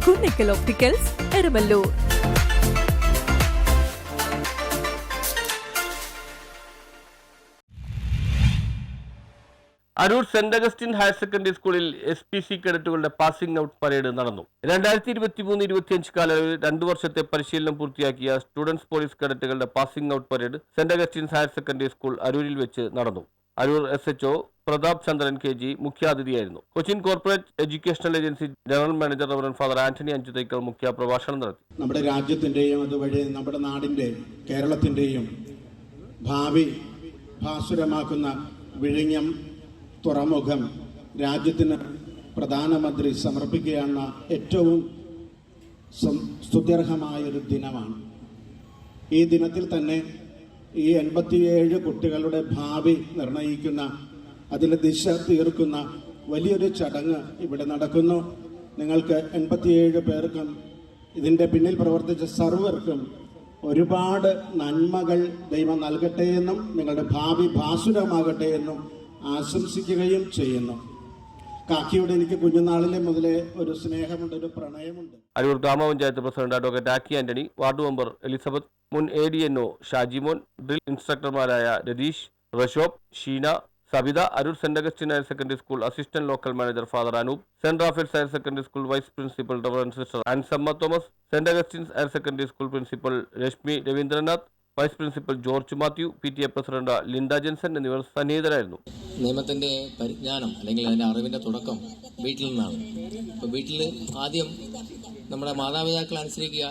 Kunnickal opticals, Eramallur. Aroor saint Augustine higher secondary സ്കൂളിൽ SPC കേഡറ്റുകളുടെ passing out parade നടന്നു. 2023-25 കാലയളവിൽ 2 വർഷത്തെ പരിശീലനം പൂർത്തിയാക്കിയ സ്റ്റുഡൻസ് പോലീസ് കേഡറ്റുകളുടെ passing out parade saint Augustine higher secondary school അരൂരിൽ വെച്ച് നടന്നു. അരൂർ SHO പ്രതാപ് ചന്ദ്രൻ KG മുഖ്യാതിഥിയായിരുന്നു. Cochin corporate educational agency general manager reverend father Antony Anchuthaikkal മുഖ്യ പ്രഭാഷണം നടത്തി. നമ്മുടെ രാജ്യത്തിന്റെയും അതുവഴി നമ്മുടെ നാടിന്റെ കേരളത്തിന്റെയും ഭാവി ഭാസുരമാക്കുന്ന വിഴിഞ്ഞം തുറമുഖം രാജ്യത്തിന് പ്രധാനമന്ത്രി സമർപ്പിക്കുകയെന്ന ഏറ്റവും സ്തുത്യർഹമായൊരു ദിനമാണ്. ഈ ദിനത്തിൽ തന്നെ ഈ 87 കുട്ടികളുടെ ഭാവി നിർണയിക്കുന്ന, അതിലെ ദിശ തീർക്കുന്ന വലിയൊരു ചടങ്ങ് ഇവിടെ നടക്കുന്നു. നിങ്ങൾക്ക് 87 പേർക്കും ഇതിൻ്റെ പിന്നിൽ പ്രവർത്തിച്ച സർവർക്കും ഒരുപാട് നന്മകൾ ദൈവം നൽകട്ടെ എന്നും നിങ്ങളുടെ ഭാവി ഭാസുരമാകട്ടെ എന്നും ആശംസിക്കുകയും ചെയ്യുന്നു. കാക്കിയോട് എനിക്ക് കുഞ്ഞുനാളിലെ മുതലേ ഒരു സ്നേഹമുണ്ട്, ഒരു പ്രണയമുണ്ട്. അരൂർ ഗ്രാമപഞ്ചായത്ത് പ്രസിഡന്റ് അഡ്വക്കേറ്റ് ആക്കി ആന്റണി, വാർഡ് മെമ്പർ എലിസബത്ത്, മുൻ ADNO ഷാജിമോൻ, ഡ്രിൽ ഇൻസ്ട്രക്ടർമാരായ Ratheesh, Rashob, Sheena, Sabitha, Aroor saint Augustine higher secondary school assistant local manager father Anoop, saint Raphael's higher secondary school vice principal reverend sister Ansamma Thomas, saint Augustine higher secondary school principal Reshmi Ravindranath, vice principal George Mathew, PTA president Linda Jenson എന്നിവർ സന്നിഹിതരായിരുന്നു. നിയമത്തിൻ്റെ പരിജ്ഞാനം അല്ലെങ്കിൽ അതിൻ്റെ അറിവിൻ്റെ തുടക്കം വീട്ടിൽ നിന്നാണ്. അപ്പോൾ വീട്ടിൽ ആദ്യം നമ്മുടെ മാതാപിതാക്കളെ അനുസരിക്കുക,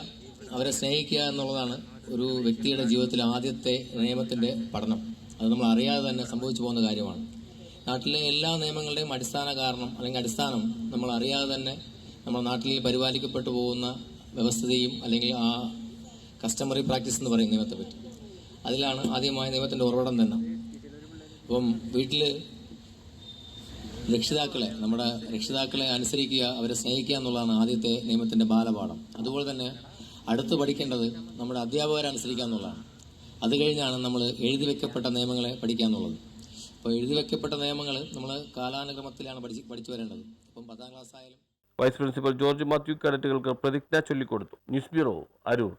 അവരെ സ്നേഹിക്കുക എന്നുള്ളതാണ് ഒരു വ്യക്തിയുടെ ജീവിതത്തിലെ ആദ്യത്തെ നിയമത്തിൻ്റെ പഠനം. അത് നമ്മൾ അറിയാതെ തന്നെ സംഭവിച്ചു പോകുന്ന കാര്യമാണ്. നാട്ടിലെ എല്ലാ നിയമങ്ങളുടെയും അടിസ്ഥാന കാരണം അല്ലെങ്കിൽ അടിസ്ഥാനം നമ്മൾ അറിയാതെ തന്നെ നമ്മുടെ നാട്ടിൽ പരിപാലിക്കപ്പെട്ടു പോകുന്ന വ്യവസ്ഥതയും അല്ലെങ്കിൽ ആ കസ്റ്റമറി പ്രാക്ടീസ് എന്ന് പറയും നിയമത്തെ പറ്റി. അതിലാണ് ആദ്യമായ നിയമത്തിൻ്റെ ഉറവിടം തന്നെ. അപ്പം വീട്ടിൽ നമ്മുടെ രക്ഷിതാക്കളെ അനുസരിക്കുക, അവരെ സ്നേഹിക്കുക എന്നുള്ളതാണ് ആദ്യത്തെ നിയമത്തിൻ്റെ ബാലപാഠം. അതുപോലെ തന്നെ അടുത്ത് പഠിക്കേണ്ടത് നമ്മുടെ അധ്യാപകരെ അനുസരിക്കുക എന്നുള്ളതാണ്. അത് കഴിഞ്ഞാണ് നമ്മൾ എഴുതി വെക്കപ്പെട്ട നിയമങ്ങളെ പഠിക്കുക എന്നുള്ളത്. അപ്പോൾ എഴുതി വെക്കപ്പെട്ട നിയമങ്ങൾ നമ്മൾ കാലാനുക്രമത്തിലാണ് പഠിച്ചു വരേണ്ടത്. അപ്പം 10ാം ക്ലാസ് ആയാലും. വൈസ് പ്രിൻസിപ്പൽ ജോർജ് മാത്യു കേഡറ്റുകൾക്ക് പ്രതിജ്ഞ ചൊല്ലിക്കൊടുത്തു. News bureau, Aroor.